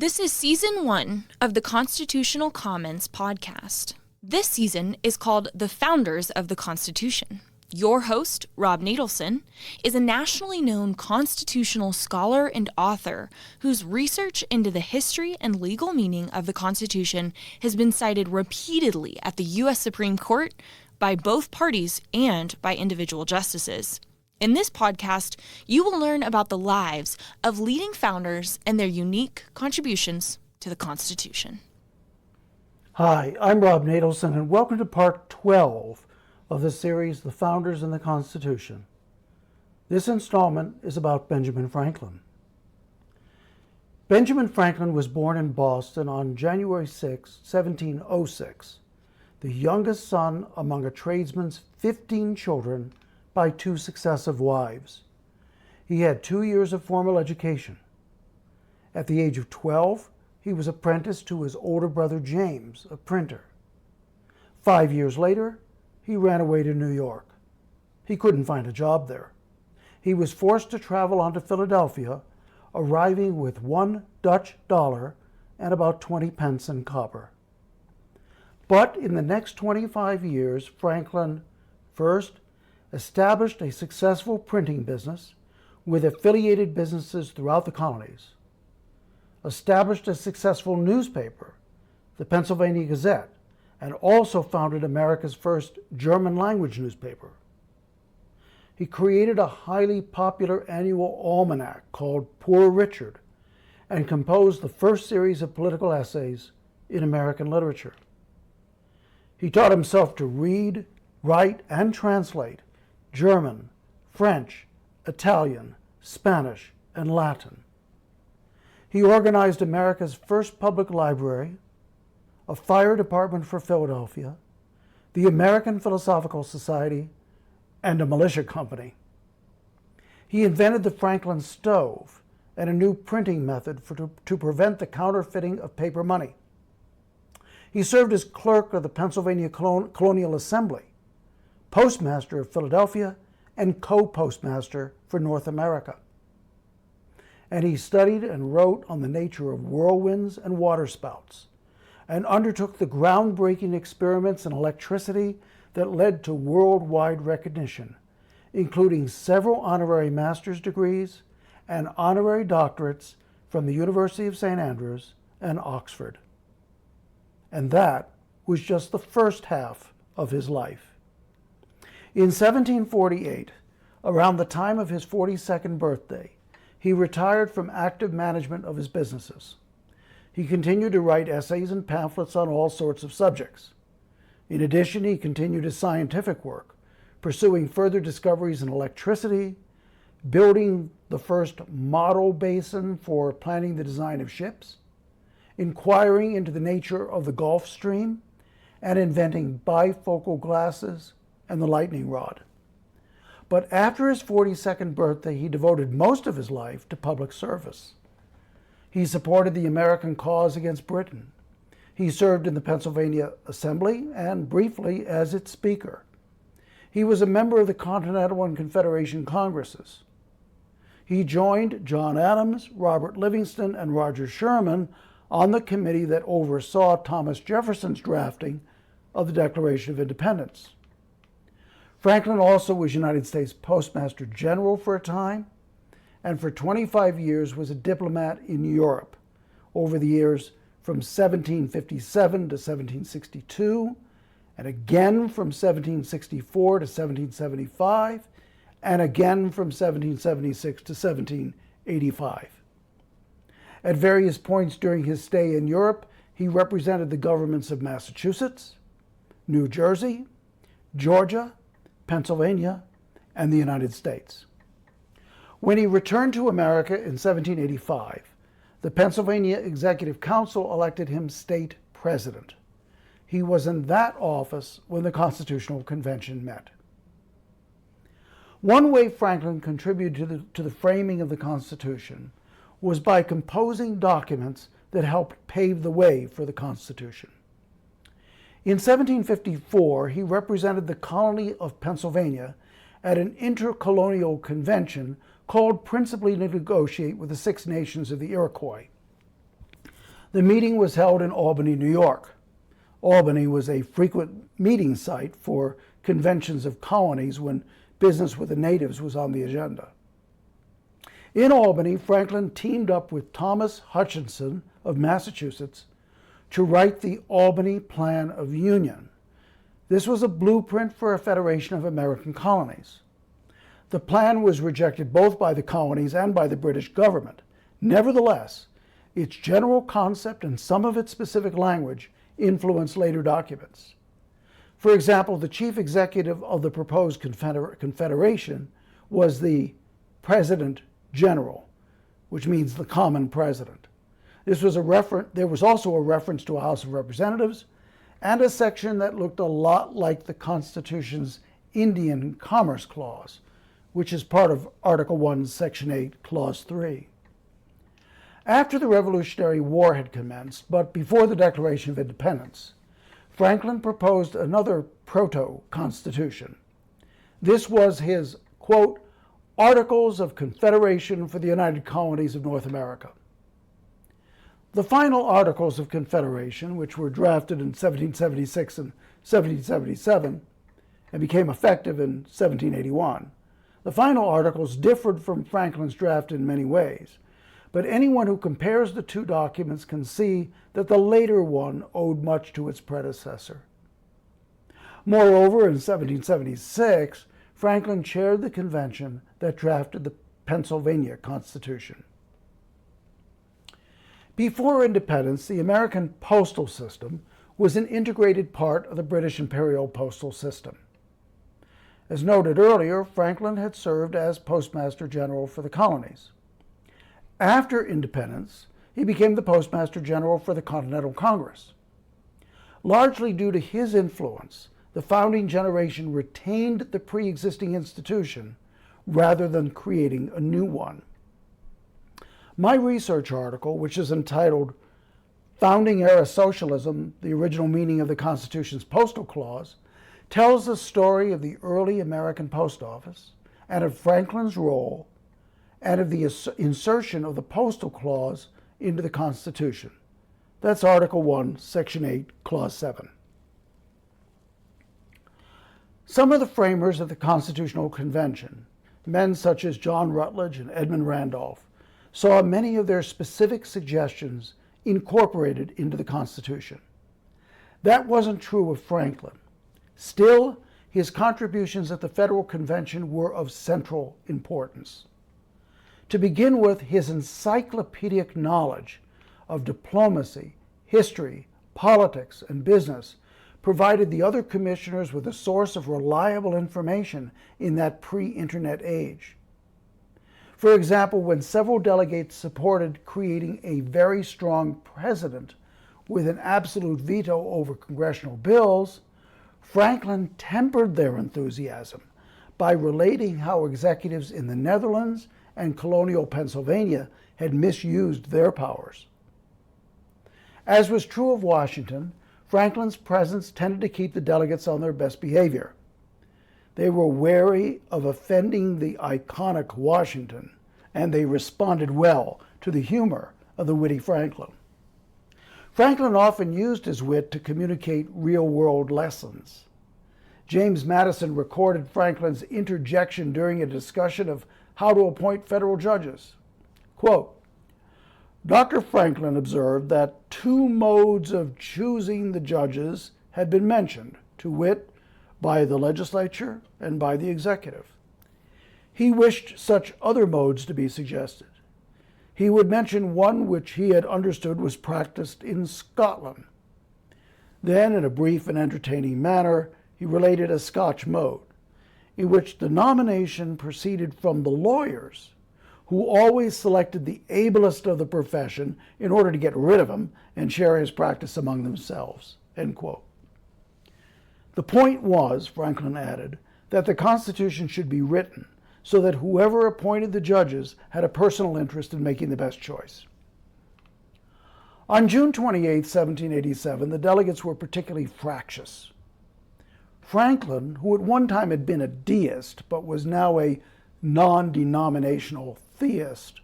This is Season 1 of the Constitutional Commons podcast. This season is called The Founders of the Constitution. Your host, Rob Natelson, is a nationally known constitutional scholar and author whose research into the history and legal meaning of the Constitution has been cited repeatedly at the U.S. Supreme Court by both parties and by individual justices. In this podcast, you will learn about the lives of leading founders and their unique contributions to the Constitution. Hi, I'm Rob Natelson, and welcome to Part 12 of the series, The Founders and the Constitution. This installment is about Benjamin Franklin. Benjamin Franklin was born in Boston on January 6, 1706, the youngest son among a tradesman's 15 children by 2 successive wives. He had 2 years of formal education. At the age of 12, he was apprenticed to his older brother James, a printer. 5 years later, he ran away to New York. He couldn't find a job there. He was forced to travel on to Philadelphia, arriving with $1 Dutch and about 20 pence in copper. But in the next 25 years, Franklin first established a successful printing business with affiliated businesses throughout the colonies, established a successful newspaper, the Pennsylvania Gazette, and also founded America's first German language newspaper. He created a highly popular annual almanac called Poor Richard and composed the first series of political essays in American literature. He taught himself to read, write, and translate German, French, Italian, Spanish, and Latin. He organized America's first public library, a fire department for Philadelphia, the American Philosophical Society, and a militia company. He invented the Franklin stove and a new printing method to prevent the counterfeiting of paper money. He served as clerk of the Pennsylvania Colonial Assembly, postmaster of Philadelphia, and co-postmaster for North America. And he studied and wrote on the nature of whirlwinds and waterspouts, and undertook the groundbreaking experiments in electricity that led to worldwide recognition, including several honorary master's degrees and honorary doctorates from the University of St. Andrews and Oxford. And that was just the first half of his life. In 1748, around the time of his 42nd birthday, he retired from active management of his businesses. He continued to write essays and pamphlets on all sorts of subjects. In addition, he continued his scientific work, pursuing further discoveries in electricity, building the first model basin for planning the design of ships, inquiring into the nature of the Gulf Stream, and inventing bifocal glasses and the lightning rod. But after his 42nd birthday, he devoted most of his life to public service. He supported the American cause against Britain. He served in the Pennsylvania Assembly and briefly as its Speaker. He was a member of the Continental and Confederation Congresses. He joined John Adams, Robert Livingston, and Roger Sherman on the committee that oversaw Thomas Jefferson's drafting of the Declaration of Independence. Franklin also was United States Postmaster General for a time, and for 25 years was a diplomat in Europe over the years from 1757 to 1762, and again from 1764 to 1775, and again from 1776 to 1785. At various points during his stay in Europe, he represented the governments of Massachusetts, New Jersey, Georgia, Pennsylvania, and the United States. When he returned to America in 1785, the Pennsylvania Executive Council elected him state president. He was in that office when the Constitutional Convention met. One way Franklin contributed to the framing of the Constitution was by composing documents that helped pave the way for the Constitution. In 1754, he represented the colony of Pennsylvania at an intercolonial convention called principally to negotiate with the Six Nations of the Iroquois. The meeting was held in Albany, New York. Albany was a frequent meeting site for conventions of colonies when business with the natives was on the agenda. In Albany, Franklin teamed up with Thomas Hutchinson of Massachusetts to write the Albany Plan of Union. This was a blueprint for a federation of American colonies. The plan was rejected both by the colonies and by the British government. Nevertheless, its general concept and some of its specific language influenced later documents. For example, the chief executive of the proposed confederation was the President General, which means the common president. There was also a reference to a House of Representatives and a section that looked a lot like the Constitution's Indian Commerce Clause, which is part of Article 1, Section 8, Clause 3. After the Revolutionary War had commenced, but before the Declaration of Independence, Franklin proposed another proto-constitution. This was his, quote, Articles of Confederation for the United Colonies of North America. The final Articles of Confederation, which were drafted in 1776 and 1777 and became effective in 1781, the final articles differed from Franklin's draft in many ways, but anyone who compares the two documents can see that the later one owed much to its predecessor. Moreover, in 1776, Franklin chaired the convention that drafted the Pennsylvania Constitution. Before independence, the American postal system was an integrated part of the British imperial postal system. As noted earlier, Franklin had served as Postmaster General for the colonies. After independence, he became the Postmaster General for the Continental Congress. Largely due to his influence, the founding generation retained the pre-existing institution rather than creating a new one. My research article, which is entitled Founding Era Socialism, the Original Meaning of the Constitution's Postal Clause, tells the story of the early American post office and of Franklin's role and of the insertion of the Postal Clause into the Constitution. That's Article 1, Section 8, Clause 7. Some of the framers of the Constitutional Convention, men such as John Rutledge and Edmund Randolph, saw many of their specific suggestions incorporated into the Constitution. That wasn't true of Franklin. Still, his contributions at the Federal Convention were of central importance. To begin with, his encyclopedic knowledge of diplomacy, history, politics, and business provided the other commissioners with a source of reliable information in that pre-internet age. For example, when several delegates supported creating a very strong president with an absolute veto over congressional bills, Franklin tempered their enthusiasm by relating how executives in the Netherlands and colonial Pennsylvania had misused their powers. As was true of Washington, Franklin's presence tended to keep the delegates on their best behavior. They were wary of offending the iconic Washington, and they responded well to the humor of the witty Franklin. Franklin often used his wit to communicate real-world lessons. James Madison recorded Franklin's interjection during a discussion of how to appoint federal judges. Quote, Dr. Franklin observed that two modes of choosing the judges had been mentioned, to wit, by the legislature and by the executive. He wished such other modes to be suggested. He would mention one which he had understood was practiced in Scotland. Then, in a brief and entertaining manner, he related a Scotch mode, in which the nomination proceeded from the lawyers, who always selected the ablest of the profession in order to get rid of him and share his practice among themselves. End quote. The point was, Franklin added, that the Constitution should be written so that whoever appointed the judges had a personal interest in making the best choice. On June 28, 1787, the delegates were particularly fractious. Franklin, who at one time had been a deist but was now a non-denominational theist,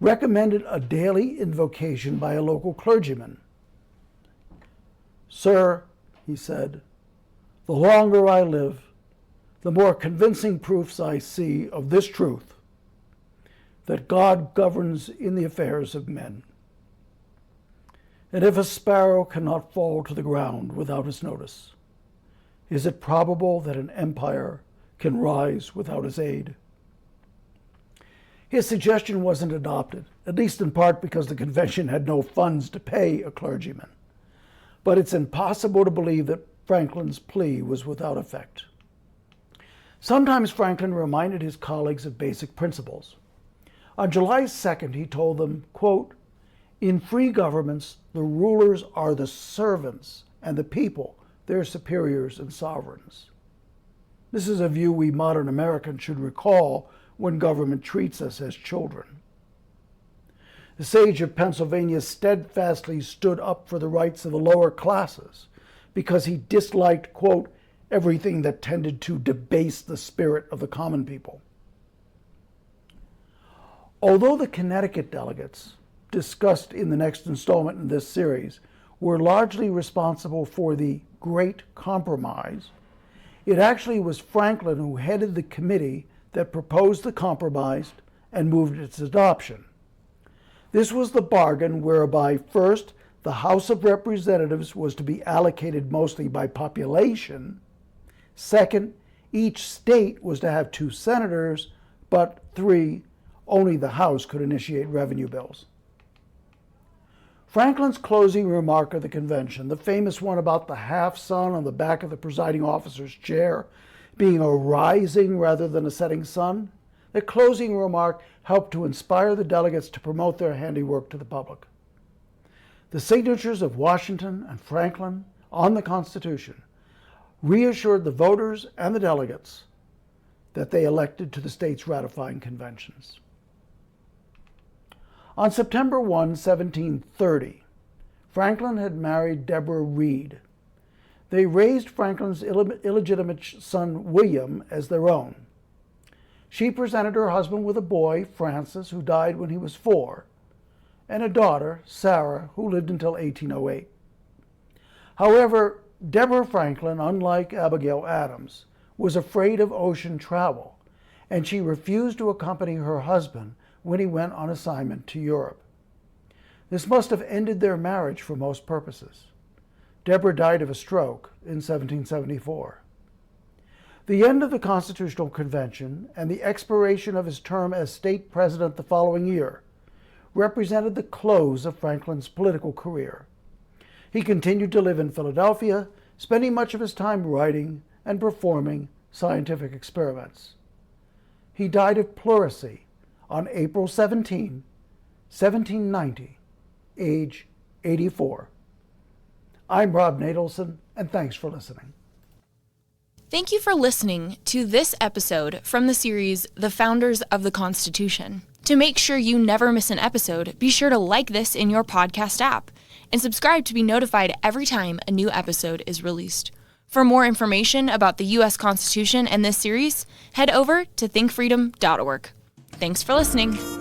recommended a daily invocation by a local clergyman. "Sir," he said, "the longer I live, the more convincing proofs I see of this truth, that God governs in the affairs of men. And if a sparrow cannot fall to the ground without his notice, is it probable that an empire can rise without his aid?" His suggestion wasn't adopted, at least in part because the convention had no funds to pay a clergyman. But it's impossible to believe that Franklin's plea was without effect. Sometimes Franklin reminded his colleagues of basic principles. On July 2nd, he told them, quote, "In free governments, the rulers are the servants and the people, their superiors and sovereigns." This is a view we modern Americans should recall when government treats us as children. The sage of Pennsylvania steadfastly stood up for the rights of the lower classes because he disliked, quote, "everything that tended to debase the spirit of the common people." Although the Connecticut delegates, discussed in the next installment in this series, were largely responsible for the Great Compromise, it actually was Franklin who headed the committee that proposed the compromise and moved its adoption. This was the bargain whereby, first, the House of Representatives was to be allocated mostly by population. Second, each state was to have 2 senators, but 3, only the House could initiate revenue bills. Franklin's closing remark of the convention, the famous one about the half-sun on the back of the presiding officer's chair being a rising rather than a setting sun, the closing remark helped to inspire the delegates to promote their handiwork to the public. The signatures of Washington and Franklin on the Constitution reassured the voters and the delegates that they elected to the state's ratifying conventions. On September 1, 1730, Franklin had married Deborah Reed. They raised Franklin's illegitimate son, William, as their own. She presented her husband with a boy, Francis, who died when he was 4, and a daughter, Sarah, who lived until 1808. However, Deborah Franklin, unlike Abigail Adams, was afraid of ocean travel, and she refused to accompany her husband when he went on assignment to Europe. This must have ended their marriage for most purposes. Deborah died of a stroke in 1774. The end of the Constitutional Convention and the expiration of his term as state president the following year represented the close of Franklin's political career. He continued to live in Philadelphia, spending much of his time writing and performing scientific experiments. He died of pleurisy on April 17, 1790, age 84. I'm Rob Natelson, and thanks for listening. Thank you for listening to this episode from the series, The Founders of the Constitution. To make sure you never miss an episode, be sure to like this in your podcast app and subscribe to be notified every time a new episode is released. For more information about the U.S. Constitution and this series, head over to thinkfreedom.org. Thanks for listening.